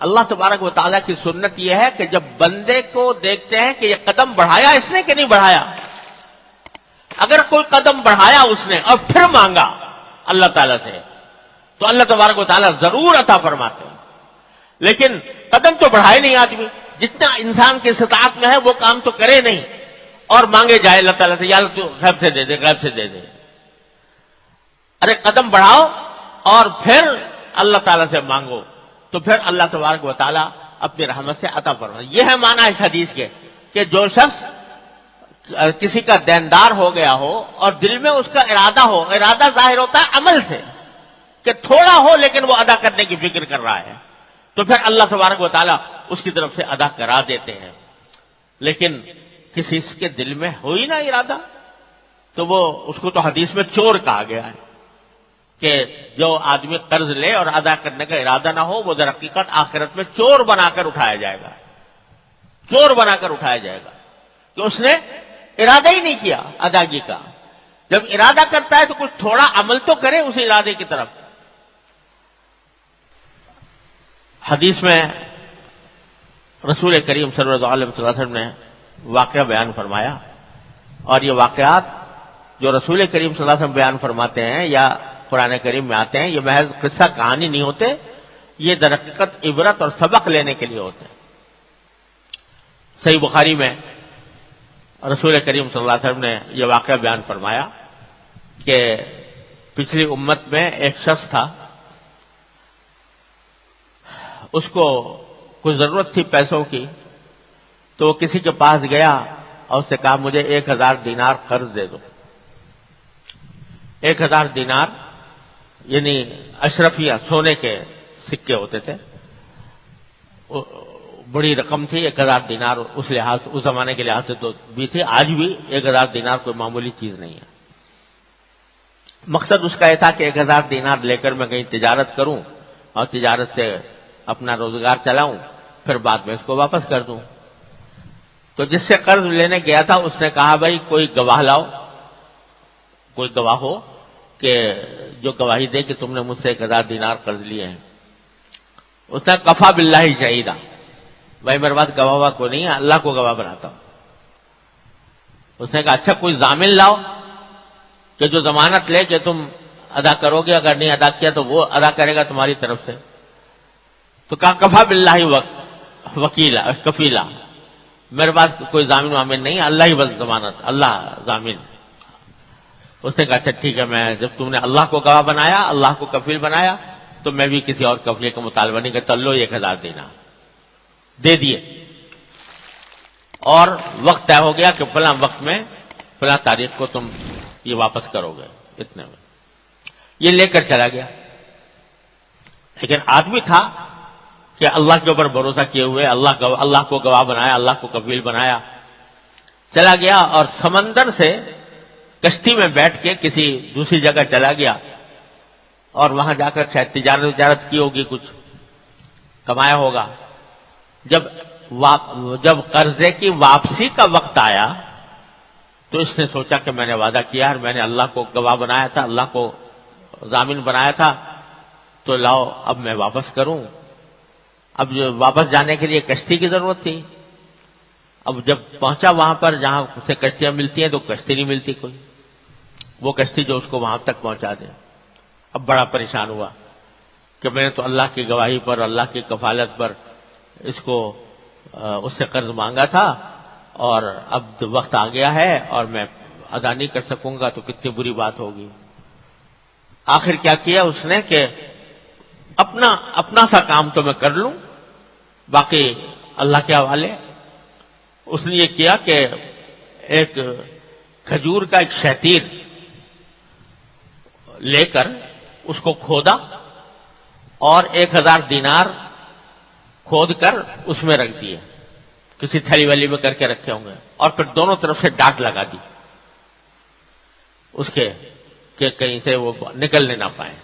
اللہ تبارک و تعالیٰ کی سنت یہ ہے کہ جب بندے کو دیکھتے ہیں کہ یہ قدم بڑھایا اس نے کہ نہیں بڑھایا، اگر کوئی قدم بڑھایا اس نے اور پھر مانگا اللہ تعالیٰ سے تو اللہ تبارک و تعالیٰ ضرور عطا فرماتے ہیں. لیکن قدم تو بڑھائے نہیں آدمی، جتنا انسان کی استطاعت میں ہے وہ کام تو کرے نہیں اور مانگے جائے اللہ تعالیٰ سے، یا اللہ تو غیب سے دے دے، غیب سے دے دے. ارے قدم بڑھاؤ اور پھر اللہ تعالیٰ سے مانگو تو پھر اللہ تبارک و تعالیٰ اپنی رحمت سے عطا فرمائے. یہ ہے معنی اس حدیث کے کہ جو شخص کسی کا دیندار ہو گیا ہو اور دل میں اس کا ارادہ ہو، ارادہ ظاہر ہوتا ہے عمل سے کہ تھوڑا ہو لیکن وہ ادا کرنے کی فکر کر رہا ہے، تو پھر اللہ تبارک و تعالیٰ اس کی طرف سے ادا کرا دیتے ہیں. لیکن کسی کے دل میں ہو ہی نہ ارادہ تو وہ اس کو تو حدیث میں چور کہا گیا ہے کہ جو آدمی قرض لے اور ادا کرنے کا ارادہ نہ ہو وہ در حقیقت آخرت میں چور بنا کر اٹھایا جائے گا، چور بنا کر اٹھایا جائے گا کہ اس نے ارادہ ہی نہیں کیا ادائیگی کا. جب ارادہ کرتا ہے تو کچھ تھوڑا عمل تو کرے اس ارادے کی طرف. حدیث میں رسول کریم صلی اللہ علیہ وسلم نے واقعہ بیان فرمایا، اور یہ واقعات جو رسول کریم صلی اللہ علیہ وسلم بیان فرماتے ہیں یا قرآن کریم میں آتے ہیں یہ محض قصہ کہانی نہیں ہوتے، یہ در حقیقت عبرت اور سبق لینے کے لیے ہوتے ہیں. صحیح بخاری میں رسول کریم صلی اللہ علیہ وسلم نے یہ واقعہ بیان فرمایا کہ پچھلی امت میں ایک شخص تھا، اس کو کوئی ضرورت تھی پیسوں کی، تو وہ کسی کے پاس گیا اور اس سے کہا مجھے 1000 دینار قرض دے دو. 1000 دینار یعنی اشرفیہ سونے کے سکے ہوتے تھے، بڑی رقم تھی. 1000 دینار اس لحاظ اس زمانے کے لحاظ سے تو بھی تھی، آج بھی 1000 دینار کوئی معمولی چیز نہیں ہے. مقصد اس کا یہ تھا کہ 1000 دینار لے کر میں کہیں تجارت کروں اور تجارت سے اپنا روزگار چلاؤں، پھر بعد میں اس کو واپس کر دوں. تو جس سے قرض لینے گیا تھا اس نے کہا بھائی کوئی گواہ لاؤ، کوئی گواہ ہو کہ جو گواہی دے کہ تم نے مجھ سے 1000 دینار قرض لیے ہیں. اس نے کفا باللہ شہیدہ، بھائی میرے پاس گواہ کوئی نہیں ہے، اللہ کو گواہ بناتا ہوں. اس نے کہا اچھا کوئی ضامن لاؤ کہ جو ضمانت لے کہ تم ادا کرو گے، اگر نہیں ادا کیا تو وہ ادا کرے گا تمہاری طرف سے. تو کہا کفا باللہ وکیلا کفیلا، میرے پاس کوئی ضامن وامن نہیں ہے، اللہ ہی بس ضمانت، اللہ ضامن. اس نے کہا اچھا ٹھیک ہے، میں جب تم نے اللہ کو گواہ بنایا، اللہ کو کفیل بنایا، تو میں بھی کسی اور کفیل کا مطالبہ نہیں کرتا. لو 1000 دینا دے دیے، اور وقت طے ہو گیا کہ فلاں وقت میں فلاں تاریخ کو تم یہ واپس کرو گے اتنے میں. یہ لے کر چلا گیا. لیکن آدمی تھا کہ اللہ کے اوپر بھروسہ کیے ہوئے اللہ کو گواہ بنایا، اللہ کو کفیل بنایا. چلا گیا اور سمندر سے کشتی میں بیٹھ کے کسی دوسری جگہ چلا گیا اور وہاں جا کر شاید تجارت کی ہوگی، کچھ کمایا ہوگا. جب قرضے کی واپسی کا وقت آیا تو اس نے سوچا کہ میں نے وعدہ کیا اور میں نے اللہ کو گواہ بنایا تھا، اللہ کو ضامن بنایا تھا، تو لاؤ اب میں واپس کروں. اب واپس جانے کے لیے کشتی کی ضرورت تھی. اب جب پہنچا وہاں پر جہاں سے کشتیاں ملتی ہیں تو کشتی نہیں ملتی کوئی، وہ کشتی جو اس کو وہاں تک پہنچا دے. اب بڑا پریشان ہوا کہ میں نے تو اللہ کی گواہی پر، اللہ کی کفالت پر اس سے قرض مانگا تھا، اور اب وقت آ گیا ہے اور میں ادا نہیں کر سکوں گا تو کتنی بری بات ہوگی. آخر کیا کیا اس نے کہ اپنا سا کام تو میں کر لوں، باقی اللہ کے حوالے. اس نے یہ کیا کہ ایک کھجور کا ایک شہتیر لے کر اس کو کھودا اور 1000 دینار کھود کر اس میں رکھ دیے، کسی تھیلی والی میں کر کے رکھے ہوں گے، اور پھر دونوں طرف سے ڈاک لگا دی اس کے کہ کہیں سے وہ نکلنے نہ پائیں.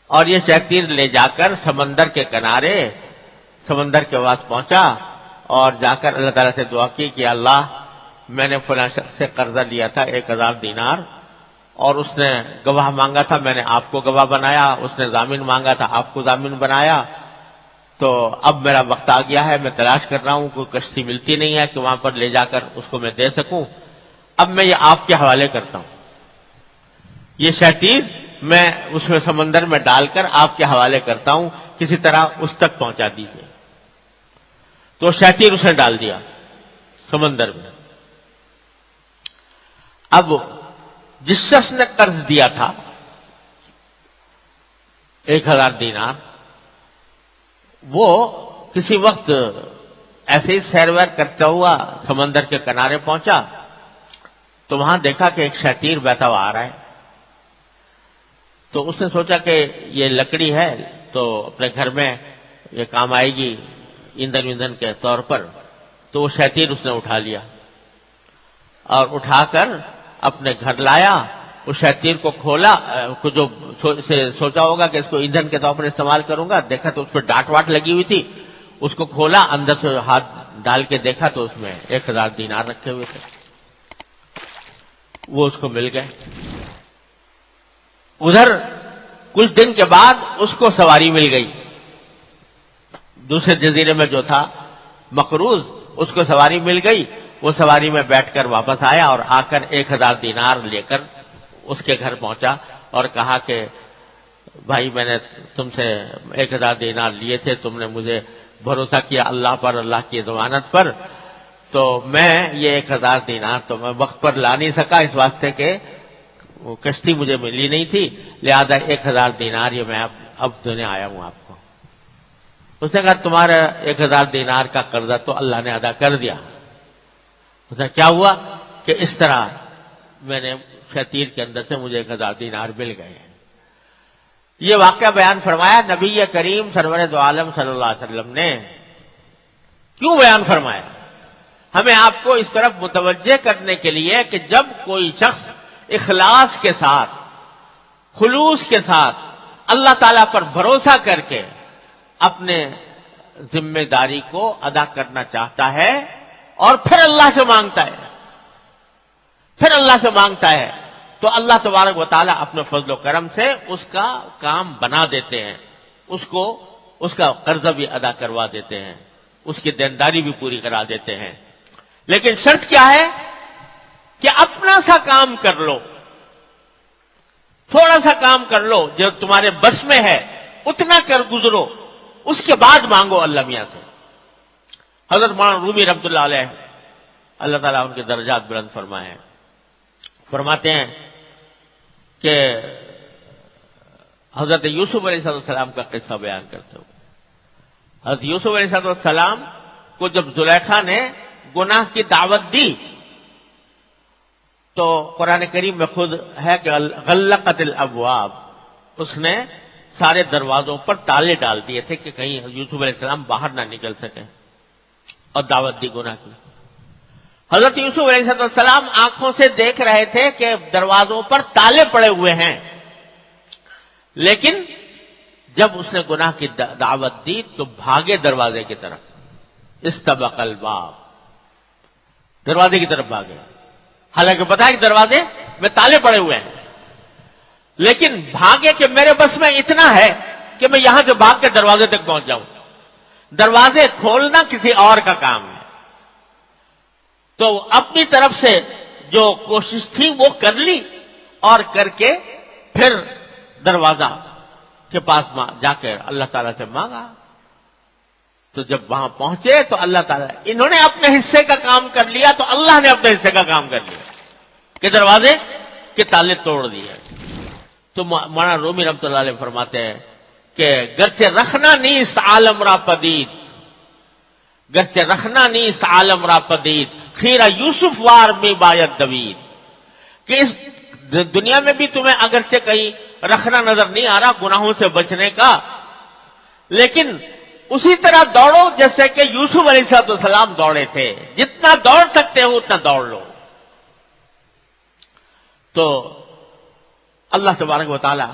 اور یہ شہتیر لے جا کر سمندر کے کنارے سمندر کے پاس پہنچا اور جا کر اللہ تعالیٰ سے دعا کی کہ اللہ میں نے فلاں شخص سے قرضہ لیا تھا 1000 دینار، اور اس نے گواہ مانگا تھا، میں نے آپ کو گواہ بنایا، اس نے ضامن مانگا تھا، آپ کو ضامن بنایا، تو اب میرا وقت آ گیا ہے، میں تلاش کر رہا ہوں، کوئی کشتی ملتی نہیں ہے کہ وہاں پر لے جا کر اس کو میں دے سکوں، اب میں یہ آپ کے حوالے کرتا ہوں، یہ شتیر میں اس میں سمندر میں ڈال کر آپ کے حوالے کرتا ہوں، کسی طرح اس تک پہنچا دیجیے۔ تو شتیر اسے ڈال دیا سمندر میں۔ اب جس شخص نے قرض دیا تھا 1000 دینار، وہ کسی وقت ایسے ہی سیر ویر کرتا ہوا سمندر کے کنارے پہنچا تو وہاں دیکھا کہ ایک شتیر بہتا ہوا آ رہا ہے، تو اس نے سوچا کہ یہ لکڑی ہے تو اپنے گھر میں یہ کام آئے گی ایندھن کے طور پر، تو وہ شتیر اس نے اٹھا لیا اور اٹھا کر اپنے گھر لایا۔ اس شتیر کو کھولا، جو سوچا ہوگا کہ اس کو ایندھن کے طور پر استعمال کروں گا، دیکھا تو اس پہ ڈانٹ واٹ لگی ہوئی تھی، اس کو کھولا، اندر سے ہاتھ ڈال کے دیکھا تو اس میں 1000 دینار رکھے ہوئے تھے، وہ اس کو مل گئے۔ ادھر کچھ دن کے بعد اس کو سواری مل گئی، دوسرے جزیرے میں جو تھا مقروض، اس کو سواری مل گئی، وہ سواری میں بیٹھ کر واپس آیا اور آ کر 1000 دینار لے کر اس کے گھر پہنچا اور کہا کہ بھائی میں نے تم سے 1000 دینار لیے تھے، تم نے مجھے بھروسہ کیا اللہ پر، اللہ کی ضمانت پر، تو میں یہ 1000 دینار تو میں وقت پر لا نہیں سکا، اس واسطے کہ وہ کشتی مجھے ملی نہیں تھی، لہذا 1000 دینار یہ میں اب دینے آیا ہوں آپ کو۔ اس نے کہا تمہارا 1000 دینار کا قرضہ تو اللہ نے ادا کر دیا۔ اس نے کیا ہوا کہ اس طرح میں نے شتیر کے اندر سے مجھے 1000 دینار مل گئے ہیں۔ یہ واقعہ بیان فرمایا نبی کریم سرور دو عالم صلی اللہ علیہ وسلم نے۔ کیوں بیان فرمایا؟ ہمیں آپ کو اس طرف متوجہ کرنے کے لیے کہ جب کوئی شخص اخلاص کے ساتھ، خلوص کے ساتھ اللہ تعالیٰ پر بھروسہ کر کے اپنے ذمہ داری کو ادا کرنا چاہتا ہے اور پھر اللہ سے مانگتا ہے تو اللہ تبارک و تعالیٰ اپنے فضل و کرم سے اس کا کام بنا دیتے ہیں، اس کا قرضہ بھی ادا کروا دیتے ہیں، اس کی دینداری بھی پوری کرا دیتے ہیں۔ لیکن شرط کیا ہے کہ اپنا سا کام کر لو، تھوڑا سا کام کر لو جو تمہارے بس میں ہے، اتنا کر گزرو، اس کے بعد مانگو اللہ میاں سے۔ حضرت مولانا رومی رحمۃ اللہ علیہ، اللہ تعالیٰ ان کے درجات بلند فرمائے، فرماتے ہیں کہ حضرت یوسف علیہ السلام کا قصہ بیان کرتے ہو۔ حضرت یوسف علیہ السلام کو جب زلیخا نے گناہ کی دعوت دی تو قرآن کریم میں خود ہے کہ غلقت الابواب، اس نے سارے دروازوں پر تالے ڈال دیے تھے کہ کہیں یوسف علیہ السلام باہر نہ نکل سکے، اور دعوت دی گناہ کی۔ حضرت یوسف علیہ السلام آنکھوں سے دیکھ رہے تھے کہ دروازوں پر تالے پڑے ہوئے ہیں، لیکن جب اس نے گناہ کی دعوت دی تو بھاگے دروازے کی طرف، استبق الباب، دروازے کی طرف بھاگے، حالانکہ پتا ہے کہ دروازے میں تالے پڑے ہوئے ہیں، لیکن بھاگے کہ میرے بس میں اتنا ہے کہ میں یہاں سے بھاگ کے دروازے تک پہنچ جاؤں۔ دروازے کھولنا کسی اور کا کام ہے، تو اپنی طرف سے جو کوشش تھی وہ کر لی، اور کر کے پھر دروازہ کے پاس جا کر اللہ تعالیٰ سے مانگا۔ تو جب وہاں پہنچے تو اللہ تعالیٰ، انہوں نے اپنے حصے کا کام کر لیا تو اللہ نے اپنے حصے کا کام کر لیا کہ دروازے کے تالے توڑ دیے۔ تو مولانا رومی رحمۃ اللہ علیہ فرماتے ہیں کہ گرچہ رکھنا نیست عالم را پدید، گرچہ رکھنا نیست عالم را پدید، خیرہ یوسف وار میں باید دوید، کہ اس دنیا میں بھی تمہیں اگرچہ کہیں رکھنا نظر نہیں آ رہا گناہوں سے بچنے کا، لیکن اسی طرح دوڑو جیسے کہ یوسف علیہ السلام دوڑے تھے، جتنا دوڑ سکتے ہو اتنا دوڑ لو۔ تو اللہ تبارک و تعالیٰ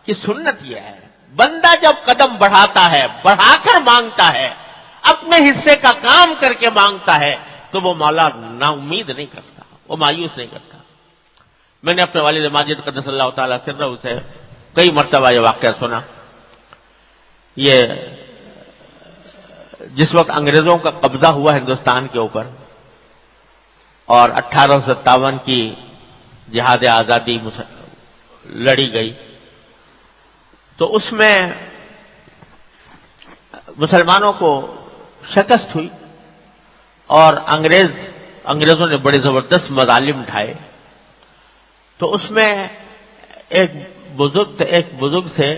کی سنت یہ ہے، بندہ جب قدم بڑھاتا ہے، بڑھا کر مانگتا ہے، اپنے حصے کا کام کر کے مانگتا ہے، تو وہ مولا نا امید نہیں کرتا، وہ مایوس نہیں کرتا۔ میں نے اپنے والد ماجد قدس اللہ تعالیٰ سرہ سے کئی مرتبہ یہ واقعہ سنا۔ یہ جس وقت انگریزوں کا قبضہ ہوا ہندوستان کے اوپر اور 1857 کی جہاد آزادی لڑی گئی، تو اس میں مسلمانوں کو شکست ہوئی اور انگریزوں نے بڑے زبردست مظالم ڈھائے. تو اس میں ایک بزرگ تھے،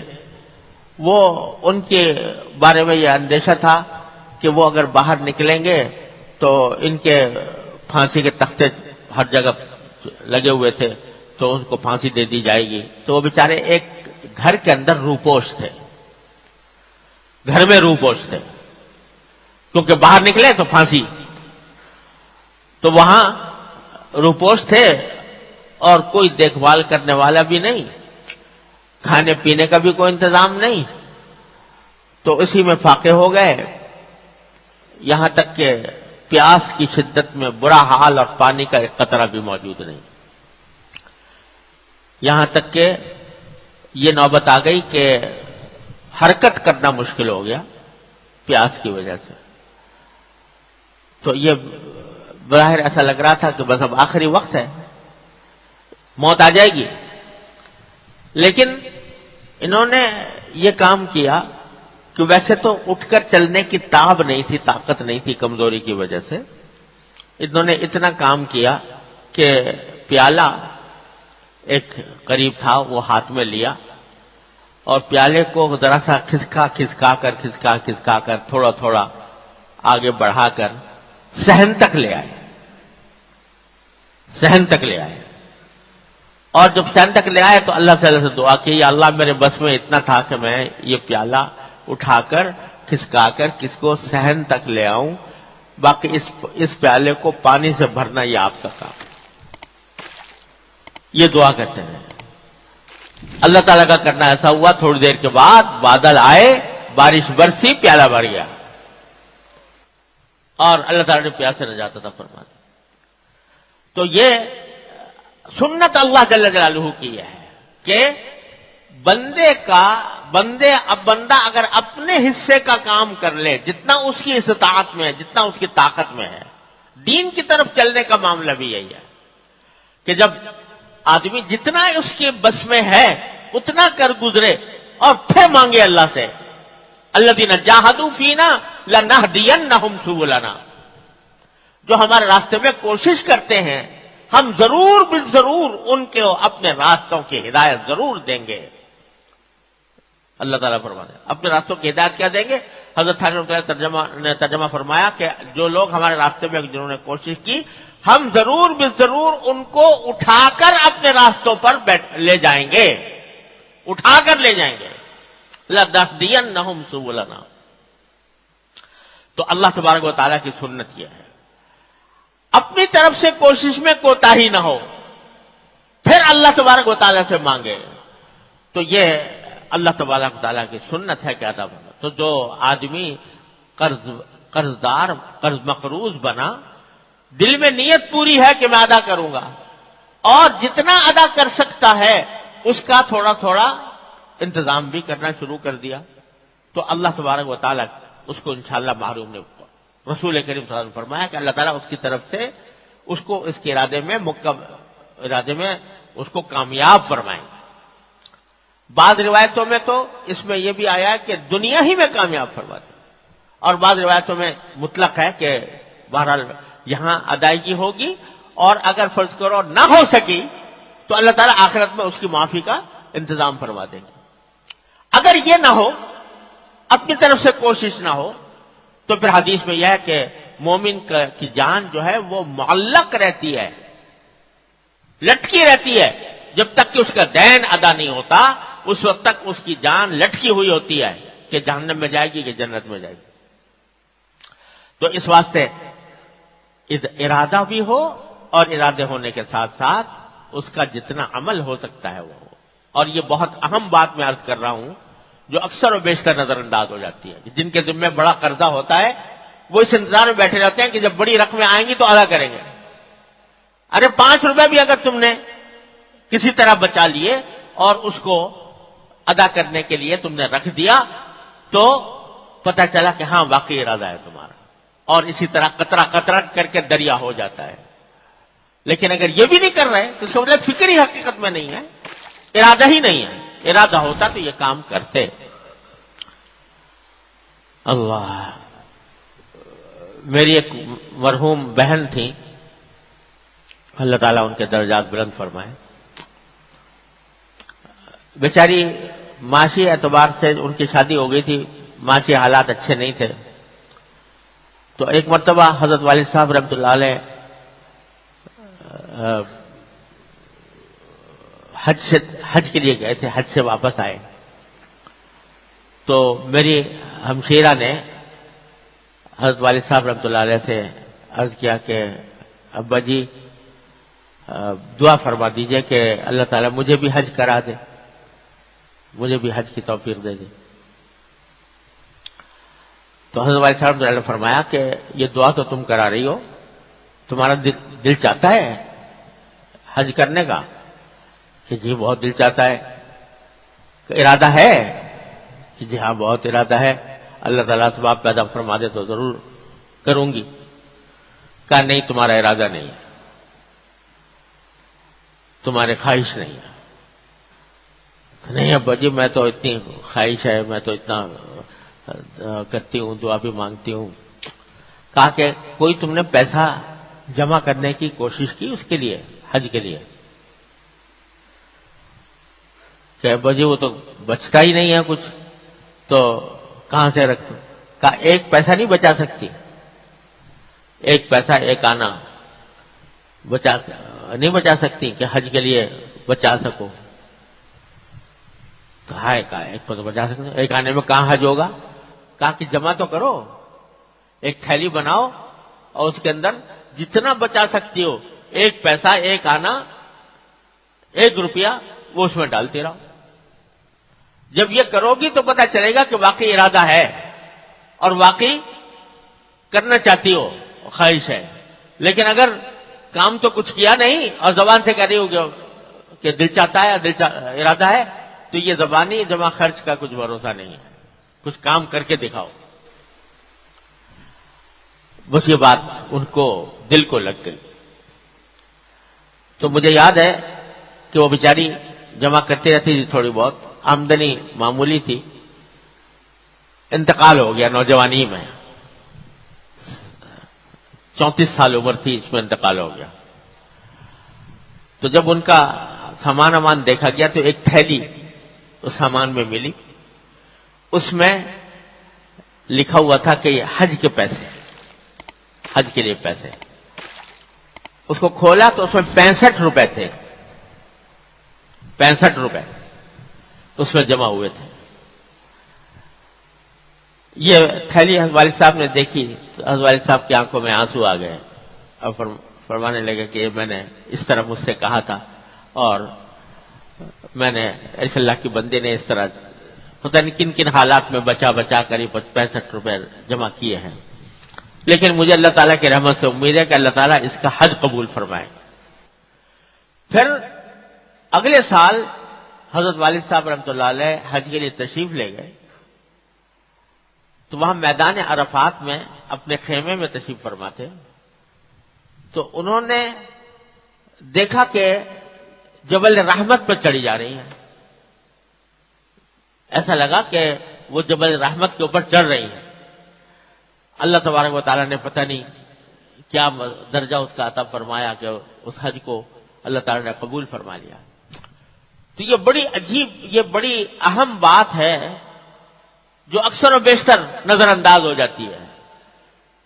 وہ ان کے بارے میں یہ اندیشہ تھا کہ وہ اگر باہر نکلیں گے تو ان کے پھانسی کے تختے ہر جگہ لگے ہوئے تھے تو ان کو پھانسی دے دی جائے گی. تو وہ بیچارے ایک گھر کے اندر روپوش تھے، گھر میں روپوش تھے، کیونکہ باہر نکلے تو پھانسی. تو وہاں روپوش تھے اور کوئی دیکھ بھال کرنے والا بھی نہیں، کھانے پینے کا بھی کوئی انتظام نہیں. تو اسی میں فاقے ہو گئے، یہاں تک کہ پیاس کی شدت میں برا حال اور پانی کا ایک قطرہ بھی موجود نہیں. یہاں تک کہ یہ نوبت آ گئی کہ حرکت کرنا مشکل ہو گیا پیاس کی وجہ سے. تو یہ بظاہر ایسا لگ رہا تھا کہ بس اب آخری وقت ہے، موت آ جائے گی. لیکن انہوں نے یہ کام کیا کہ ویسے تو اٹھ کر چلنے کی تاب نہیں تھی، طاقت نہیں تھی کمزوری کی وجہ سے. انہوں نے اتنا کام کیا کہ پیالہ ایک قریب تھا وہ ہاتھ میں لیا اور پیالے کو ذرا سا کھسکا کر تھوڑا تھوڑا آگے بڑھا کر صحن تک لے آئے. اور جب صحن تک لے آئے تو اللہ تعالی سے دعا کی، یا اللہ میرے بس میں اتنا تھا کہ میں یہ پیالہ اٹھا کر کھسکا کر کس کو صحن تک لے آؤں، باقی اس پیالے کو پانی سے بھرنا یہ آپ کا کام. یہ دعا کرتے ہیں. اللہ تعالیٰ کا کرنا ایسا ہوا، تھوڑی دیر کے بعد بادل آئے، بارش برسی، پیالہ بھر گیا اور اللہ تعالیٰ نے پیاس سے نجات عطا فرما دی. تو یہ سنت اللہ جل جلالہ کی ہے کہ بندہ اگر اپنے حصے کا کام کر لے، جتنا اس کی استطاعت میں ہے، جتنا اس کی طاقت میں ہے. دین کی طرف چلنے کا معاملہ بھی یہی ہے کہ جب آدمی جتنا اس کے بس میں ہے اتنا کر گزرے اور پھر مانگے اللہ سے. الذین جاہدوا فینا لنہدینہم سبلنا، جو ہمارے راستے میں کوشش کرتے ہیں ہم ضرور بالضرور ان کے اپنے راستوں کی ہدایت ضرور دیں گے. اللہ تعالیٰ فرماتے ہیں اپنے راستوں کی ہدایت کیا دیں گے. حضرت نے ترجمہ فرمایا کہ جو لوگ ہمارے راستے میں جنہوں نے کوشش کی ہم ضرور بالضرور ان کو اٹھا کر اپنے راستوں پر لے جائیں گے، اٹھا کر لے جائیں گے. لَنَهْدِيَنَّهُمْ سُبُلَنَا. تو اللہ تبارک و تعالیٰ کی سنت یہ ہے، اپنی طرف سے کوشش میں کوتاہی نہ ہو، پھر اللہ تبارک و تعالیٰ سے مانگے. تو یہ اللہ تبارک و تعالیٰ کی سنت ہے کہ ادا بنا. تو جو آدمی قرض مقروض بنا، دل میں نیت پوری ہے کہ میں ادا کروں گا اور جتنا ادا کر سکتا ہے اس کا تھوڑا تھوڑا انتظام بھی کرنا شروع کر دیا، تو اللہ تبارک و تعالیٰ اس کو انشاءاللہ محروم نہیں ہوگا. رسول کریم صلی اللہ علیہ وسلم نے فرمایا کہ اللہ تعالیٰ اس کی طرف سے اس کو اس کے ارادے میں اس کو کامیاب فرمائیں. بعض روایتوں میں تو اس میں یہ بھی آیا ہے کہ دنیا ہی میں کامیاب فرماتے، اور بعض روایتوں میں مطلق ہے کہ بہرحال یہاں ادائیگی ہوگی، اور اگر فرض کرو نہ ہو سکی تو اللہ تعالیٰ آخرت میں اس کی معافی کا انتظام فرما دیں گے. اگر یہ نہ ہو، اپنی طرف سے کوشش نہ ہو، تو پھر حدیث میں یہ ہے کہ مومن کی جان جو ہے وہ معلق رہتی ہے، لٹکی رہتی ہے، جب تک کہ اس کا دین ادا نہیں ہوتا اس وقت تک اس کی جان لٹکی ہوئی ہوتی ہے کہ جہنم میں جائے گی کہ جنت میں جائے گی. تو اس واسطے ارادہ بھی ہو اور ارادے ہونے کے ساتھ ساتھ اس کا جتنا عمل ہو سکتا ہے وہ ہو. اور یہ بہت اہم بات میں عرض کر رہا ہوں جو اکثر و بیشتر نظر انداز ہو جاتی ہے. جن کے ذمہ بڑا قرضہ ہوتا ہے وہ اس انتظار میں بیٹھے رہتے ہیں کہ جب بڑی رقمیں آئیں گی تو ادا کریں گے. ارے 5 روپے بھی اگر تم نے کسی طرح بچا لیے اور اس کو ادا کرنے کے لیے تم نے رکھ دیا تو پتہ چلا کہ ہاں واقعی ارادہ ہے تمہارا، اور اسی طرح قطرہ قطرہ کر کے دریا ہو جاتا ہے۔ لیکن اگر یہ بھی نہیں کر رہے تو اس کا مطلب فکر ہی حقیقت میں نہیں ہے، ارادہ ہی نہیں ہے۔ ارادہ ہوتا تو یہ کام کرتے۔ اللہ، میری ایک مرحوم بہن تھی، اللہ تعالیٰ ان کے درجات بلند فرمائے، بیچاری معاشی اعتبار سے ان کی شادی ہو گئی تھی، معاشی حالات اچھے نہیں تھے، تو ایک مرتبہ حضرت والد صاحب رحمۃ اللہ علیہ حج کے لیے گئے تھے، حج سے واپس آئے تو میری ہمشیرہ نے حضرت والد صاحب رحمۃ اللہ علیہ سے عرض کیا کہ ابا جی دعا فرما دیجئے کہ اللہ تعالیٰ مجھے بھی حج کرا دے، مجھے بھی حج کی توفیق دے دے۔ تو حضرت والد صاحب نے فرمایا کہ یہ دعا تو تم کرا رہی ہو، تمہارا دل چاہتا ہے حج کرنے کا؟ کہ جی بہت دل چاہتا ہے۔ کہ ارادہ ہے؟ کہ جی ہاں بہت ارادہ ہے، اللہ تعالیٰ ثواب پیدا فرما دے تو ضرور کروں گی۔ کہا نہیں، تمہارا ارادہ نہیں ہے، تمہاری خواہش نہیں ہے۔ نہیں ابا جی میں تو اتنی خواہش ہے، میں تو اتنا کرتی ہوں، دعا بھی مانگتی ہوں۔ کہا کہ کوئی تم نے پیسہ جمع کرنے کی کوشش کی اس کے لیے، حج کے لیے؟ کہ ابا جی وہ تو بچتا ہی نہیں ہے کچھ، تو کہاں سے رکھوں؟ کہا ایک پیسہ نہیں بچا سکتی، ایک پیسہ ایک آنا نہیں بچا سکتی کہ حج کے لیے بچا سکو؟ کہا ایک تو بچا سکتے، ایک آنے میں کہاں حج ہوگا؟ کہا کہ جمع تو کرو، ایک تھیلی بناؤ اور اس کے اندر جتنا بچا سکتی ہو، ایک پیسہ ایک آنا ایک روپیہ وہ اس میں ڈالتے رہو۔ جب یہ کرو گی تو پتہ چلے گا کہ واقعی ارادہ ہے اور واقعی کرنا چاہتی ہو، خواہش ہے۔ لیکن اگر کام تو کچھ کیا نہیں اور زبان سے کہہ رہی ہو کہ دل چاہتا ہے، ارادہ ہے، تو یہ زبانی جمع خرچ کا کچھ بھروسہ نہیں ہے، کچھ کام کر کے دکھاؤ۔ بس یہ بات ان کو دل کو لگ گئی۔ تو مجھے یاد ہے کہ وہ بیچاری جمع کرتی رہتی تھی، تھوڑی بہت آمدنی معمولی تھی، انتقال ہو گیا نوجوانی میں، 34 سال عمر تھی اس میں انتقال ہو گیا۔ تو جب ان کا سامان امان دیکھا گیا تو ایک تھیلی اس سامان میں ملی، اس میں لکھا ہوا تھا کہ یہ حج کے پیسے، حج کے لیے پیسے۔ اس کو کھولا تو اس میں 65 روپے تھے، 65 روپے اس میں جمع ہوئے تھے۔ یہ تھیلی حضرت والد صاحب نے دیکھی تو حضرت والد صاحب کی آنکھوں میں آنسو آ گئے اور فرمانے لگے کہ میں نے اس طرح مجھ سے کہا تھا اور میں نے ایسے اللہ کی بندے نے اس طرح پتہ نہیں کن کن حالات میں بچا بچا کر 65 روپے جمع کیے ہیں، لیکن مجھے اللہ تعالیٰ کی رحمت سے امید ہے کہ اللہ تعالیٰ اس کا حج قبول فرمائے۔ پھر اگلے سال حضرت والد صاحب رحمۃ اللہ علیہ حج کے لیے تشریف لے گئے تو وہاں میدان عرفات میں اپنے خیمے میں تشریف فرما تھے، تو انہوں نے دیکھا کہ جبل رحمت پر چڑھی جا رہی ہیں۔ ایسا لگا کہ وہ جبل رحمت کے اوپر چڑھ رہی ہیں۔ اللہ تبارک و تعالیٰ نے پتہ نہیں کیا درجہ اس کا عطا فرمایا کہ اس حج کو اللہ تعالیٰ نے قبول فرما لیا۔ تو یہ بڑی عجیب، یہ بڑی اہم بات ہے جو اکثر و بیشتر نظر انداز ہو جاتی ہے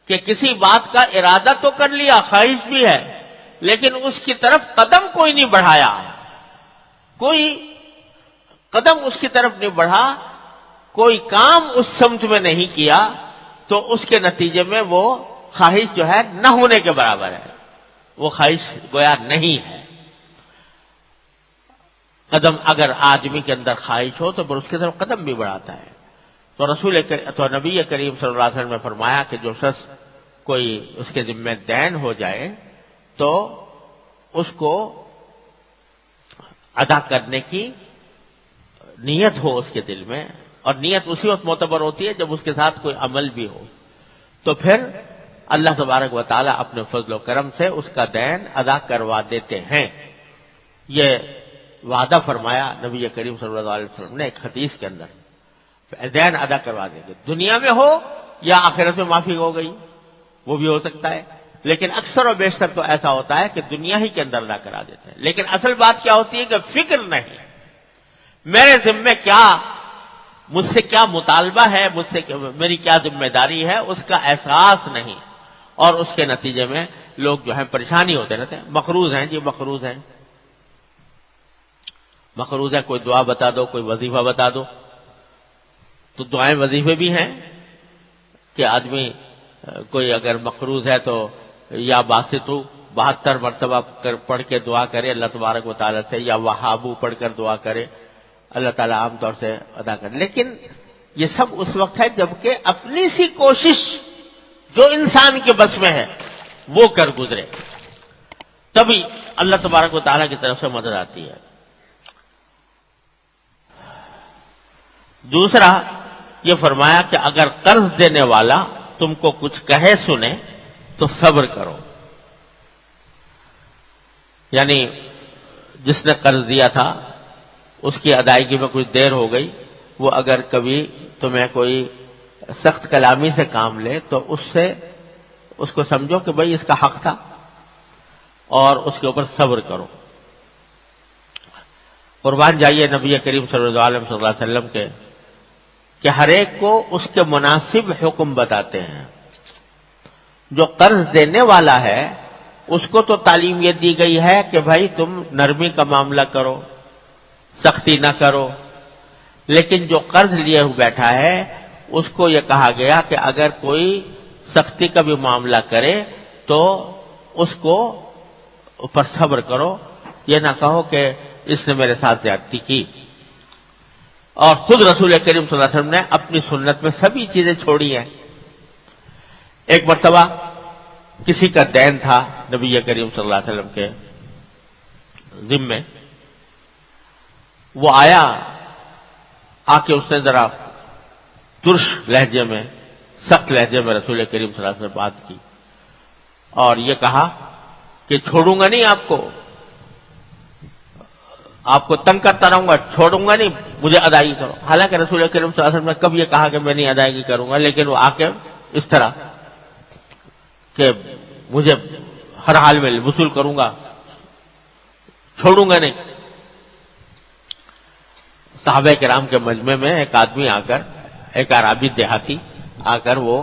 کہ کسی بات کا ارادہ تو کر لیا، خواہش بھی ہے، لیکن اس کی طرف قدم کوئی نہیں بڑھایا، کوئی قدم اس کی طرف نہیں بڑھا، کوئی کام اس سمت میں نہیں کیا، تو اس کے نتیجے میں وہ خواہش جو ہے نہ ہونے کے برابر ہے، وہ خواہش گویا نہیں ہے۔ قدم اگر آدمی کے اندر خواہش ہو تو پھر اس کی طرف قدم بھی بڑھاتا ہے۔ تو نبی کریم صلی اللہ علیہ وسلم نے فرمایا کہ جو شخص کوئی اس کے ذمہ دین ہو جائے تو اس کو ادا کرنے کی نیت ہو اس کے دل میں اور نیت اسی وقت معتبر ہوتی ہے جب اس کے ساتھ کوئی عمل بھی ہو، تو پھر اللہ تبارک و تعالیٰ اپنے فضل و کرم سے اس کا دین ادا کروا دیتے ہیں۔ یہ وعدہ فرمایا نبی کریم صلی اللہ علیہ وسلم نے ایک حدیث کے اندر، دین ادا کروا دیں گے، دنیا میں ہو یا آخرت میں معافی ہو گئی وہ بھی ہو سکتا ہے، لیکن اکثر و بیشتر تو ایسا ہوتا ہے کہ دنیا ہی کے اندر ادا کرا دیتے ہیں۔ لیکن اصل بات کیا ہوتی ہے کہ فکر نہیں، میرے ذمے کیا، مجھ سے کیا مطالبہ ہے، مجھ سے میری کیا ذمہ داری ہے، اس کا احساس نہیں، اور اس کے نتیجے میں لوگ جو ہے پریشانی ہوتے رہتے ہیں۔ مقروض ہیں جی، مقروض ہیں، مقروض ہے، کوئی دعا بتا دو، کوئی وظیفہ بتا دو، تو دعائیں وظیفے بھی ہیں کہ آدمی کوئی اگر مقروض ہے تو یا باسطو 72 مرتبہ پڑھ کے دعا کرے اللہ تبارک و تعالیٰ سے، یا وہابو پڑھ کر دعا کرے، اللہ تعالیٰ عام طور سے ادا کرے۔ لیکن یہ سب اس وقت ہے جبکہ اپنی سی کوشش جو انسان کے بس میں ہے وہ کر گزرے، تبھی اللہ تبارک و تعالیٰ کی طرف سے مدد آتی ہے۔ دوسرا یہ فرمایا کہ اگر قرض دینے والا تم کو کچھ کہے سنے تو صبر کرو، یعنی جس نے قرض دیا تھا اس کی ادائیگی میں کچھ دیر ہو گئی، وہ اگر کبھی تمہیں کوئی سخت کلامی سے کام لے تو اس کو سمجھو کہ بھئی اس کا حق تھا اور اس کے اوپر صبر کرو۔ قربان جائیے نبی کریم صلی اللہ علیہ وسلم کے کہ ہر ایک کو اس کے مناسب حکم بتاتے ہیں۔ جو قرض دینے والا ہے اس کو تو تعلیم یہ دی گئی ہے کہ بھائی تم نرمی کا معاملہ کرو، سختی نہ کرو، لیکن جو قرض لیے ہوئے بیٹھا ہے اس کو یہ کہا گیا کہ اگر کوئی سختی کا بھی معاملہ کرے تو اس کو اوپر صبر کرو، یہ نہ کہو کہ اس نے میرے ساتھ زیادتی کی۔ اور خود رسول کریم صلی اللہ علیہ وسلم نے اپنی سنت میں سبھی چیزیں چھوڑی ہیں۔ ایک مرتبہ کسی کا دین تھا نبی کریم صلی اللہ علیہ وسلم کے ذمے، وہ آیا، آ کے اس نے ذرا ترش لہجے میں، سخت لہجے میں رسول کریم صلی اللہ علیہ وسلم نے بات کی اور یہ کہا کہ چھوڑوں گا نہیں آپ کو تنگ کرتا رہوں گا، چھوڑوں گا نہیں، مجھے ادائیگی کرو۔ حالانکہ رسول کریم صلی اللہ علیہ وسلم نے کب یہ کہا کہ میں نہیں ادائیگی کروں گا، لیکن وہ آ کے اس طرح کہ مجھے ہر حال میں وصول کروں گا، چھوڑوں گا نہیں۔ صحابہ کرام کے مجمع میں ایک آدمی آ کر، ایک عربی دیہاتی آ کر وہ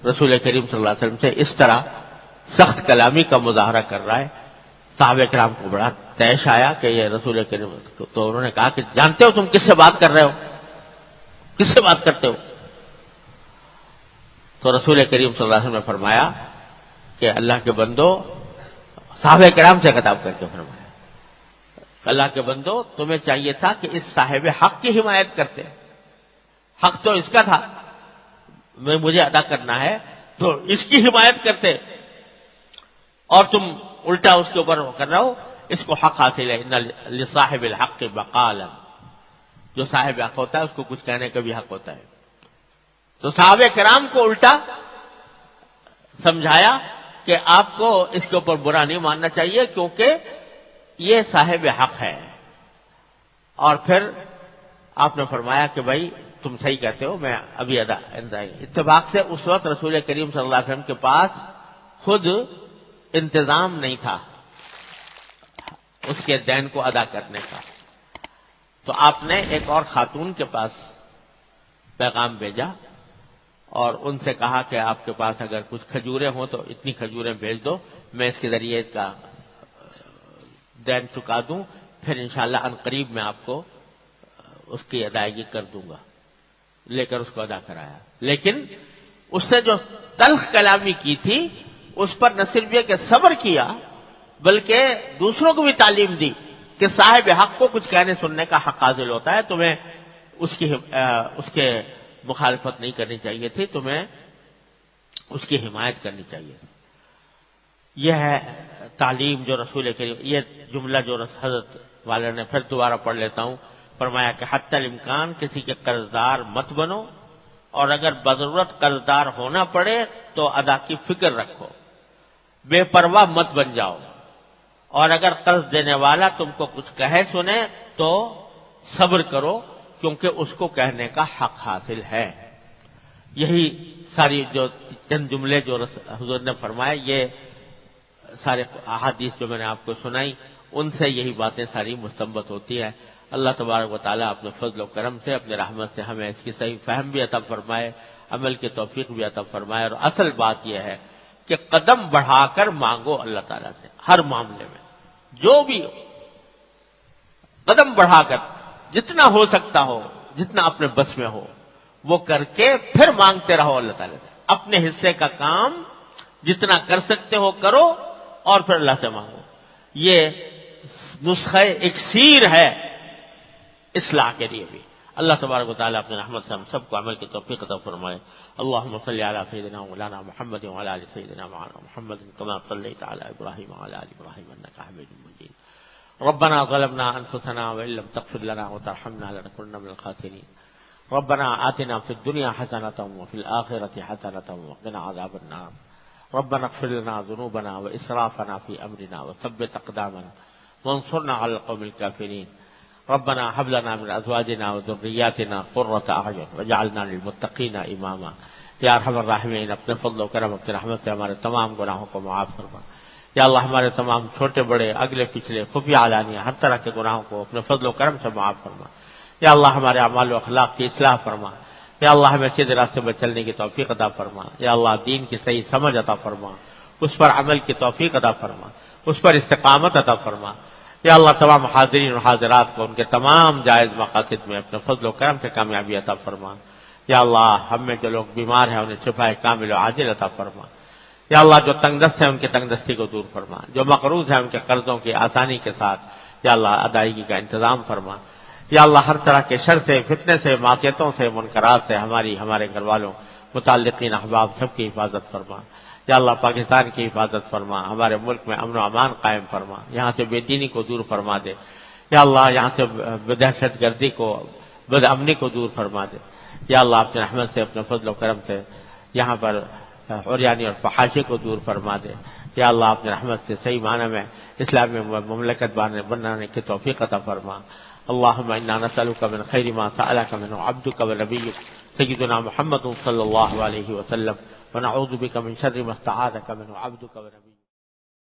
رسول کریم صلی اللہ علیہ وسلم سے اس طرح سخت کلامی کا مظاہرہ کر رہا ہے۔ صحابہ کرام کو بڑا طیش آیا کہ یہ رسول کریم، تو انہوں نے کہا کہ جانتے ہو تم کس سے بات کر رہے ہو، کس سے بات کرتے ہو؟ تو رسول کریم صلی اللہ علیہ وسلم نے فرمایا کہ اللہ کے بندو، صحابہ کرام سے خطاب کر کے فرمایا، اللہ کے بندو تمہیں چاہیے تھا کہ اس صاحب حق کی حمایت کرتے، حق تو اس کا تھا، مجھے ادا کرنا ہے تو اس کی حمایت کرتے، اور تم الٹا اس کے اوپر کر رہا ہو، اس کو حق حاصل ہے، ان لصاحب الحق مقالا، جو صاحب حق ہوتا ہے اس کو کچھ کہنے کا بھی حق ہوتا ہے۔ تو صحابہ کرام کو الٹا سمجھایا کہ آپ کو اس کے اوپر برا نہیں ماننا چاہیے کیونکہ یہ صاحب حق ہے۔ اور پھر آپ نے فرمایا کہ بھائی تم صحیح کہتے ہو، میں ابھی اتفاق سے اس وقت رسول کریم صلی اللہ علیہ وسلم کے پاس خود انتظام نہیں تھا اس کے دین کو ادا کرنے کا، تو آپ نے ایک اور خاتون کے پاس پیغام بھیجا اور ان سے کہا کہ آپ کے پاس اگر کچھ کھجوریں ہوں تو اتنی کھجوریں بھیج دو، میں اس کے ذریعے کا دین چکا دوں، پھر انشاءاللہ عنقریب میں آپ کو اس کی ادائیگی کر دوں گا۔ لے کر اس کو ادا کرایا، لیکن اس سے جو تلخ کلامی کی تھی اس پر نہ صرف یہ کہ صبر کیا بلکہ دوسروں کو بھی تعلیم دی کہ صاحب حق کو کچھ کہنے سننے کا حق حاصل ہوتا ہے، تمہیں اس کے مخالفت نہیں کرنی چاہیے تھی، تمہیں اس کی حمایت کرنی چاہیے تھی۔ یہ ہے تعلیم جو رسول کریم، یہ جملہ جو حضرت والا نے پھر دوبارہ پڑھ لیتا ہوں فرمایا کہ حتی الامکان کسی کے قرضدار مت بنو، اور اگر بضرورت قرضدار ہونا پڑے تو ادا کی فکر رکھو، بے پرواہ مت بن جاؤ، اور اگر قرض دینے والا تم کو کچھ کہے سنے تو صبر کرو، کیونکہ اس کو کہنے کا حق حاصل ہے۔ یہی ساری جو چند جملے جو حضور نے فرمائے، یہ سارے احادیث جو میں نے آپ کو سنائی، ان سے یہی باتیں ساری مستنبط ہوتی ہے۔ اللہ تبارک و تعالیٰ اپنے فضل و کرم سے، اپنے رحمت سے ہمیں اس کی صحیح فہم بھی عطا فرمائے، عمل کی توفیق بھی عطا فرمائے، اور اصل بات یہ ہے کہ قدم بڑھا کر مانگو اللہ تعالیٰ سے ہر معاملے میں، جو بھی ہو قدم بڑھا کر جتنا ہو سکتا ہو، جتنا اپنے بس میں ہو وہ کر کے پھر مانگتے رہو اللہ تعالیٰ سے۔ اپنے حصے کا کام جتنا کر سکتے ہو کرو، اور پھر اللہ سے مانگو۔ یہ نسخہ اکسیر ہے اصلاح کے لیے بھی۔ اللہ تبارک و تعالیٰ اپنے رحمت سے ہم سب کو عمل کی توفیق عطا فرمائے۔ اللهم صل على سيدنا مولانا محمد وعلى ال سيدنا مولانا محمد كما صليت على ابراهيم وعلى ال ابراهيم انك حميد مجيد۔ ربنا ظلمنا انفسنا وان لم تغفر لنا وترحمنا لنكونن من الخاسرين۔ ربنا آتنا في الدنيا حسنة وفي الآخرة حسنة وقنا عذاب النار۔ ربنا اغفر لنا ذنوبنا وإسرافنا في أمرنا وثبت أقدامنا وانصرنا على القوم الكافرين۔ ربنا هب لنا من أزواجنا وذرياتنا قرة أعين واجعلنا للمتقين إماما۔ یا ارحم الراحمین، اپنے فضل و کرم، اپنی رحمت سے ہمارے تمام گناہوں کو معاف فرما۔ یا اللہ ہمارے تمام چھوٹے بڑے، اگلے پچھلے، خفیہ علانیہ، ہر طرح کے گناہوں کو اپنے فضل و کرم سے معاف فرما۔ یا اللہ ہمارے اعمال و اخلاق کی اصلاح فرما۔ یا اللہ ہمیں سیدھے راستے پر چلنے کی توفیق عطا فرما۔ یا اللہ دین کی صحیح سمجھ عطا فرما، اس پر عمل کی توفیق عطا فرما، اس پر استقامت عطا فرما۔ یا اللہ تمام حاضرین اور حاضرات کو ان کے تمام جائز مقاصد میں اپنے فضل و کرم سے کامیابی عطا فرما۔ یا اللہ ہم میں جو لوگ بیمار ہیں انہیں شفائے کامل و عاجل عطا فرما۔ یا اللہ جو تنگ دست ہیں ان کی تنگ دستی کو دور فرما، جو مقروض ہیں ان کے قرضوں کی آسانی کے ساتھ یا اللہ ادائیگی کا انتظام فرما۔ یا اللہ ہر طرح کے شر سے، فتنے سے، معصیتوں سے، منکرات سے ہمارے گھر والوں، متعلقین، احباب سب کی حفاظت فرما۔ یا اللہ پاکستان کی حفاظت فرما، ہمارے ملک میں امن و امان قائم فرما، یہاں سے بے دینی کو دور فرما دے۔ یا اللہ یہاں سے دہشت گردی کو، بد امنی کو دور فرما دے۔ یا اللہ اپنے رحمت سے، اپنے فضل و کرم سے یہاں پر عریانی اور فحاشی کو دور فرما دے۔ یا اللہ اپنے رحمت سے صحیح معنی میں اسلامی مملکت بنانے کی توفیق عطا فرما۔ اللهم انا نسألك من خير ما سألك منه عبدك ونبيك سيدنا محمد صلى الله عليه وسلم، ونعوذ بك من شر ما استعاذك منه عبدك ونبيك۔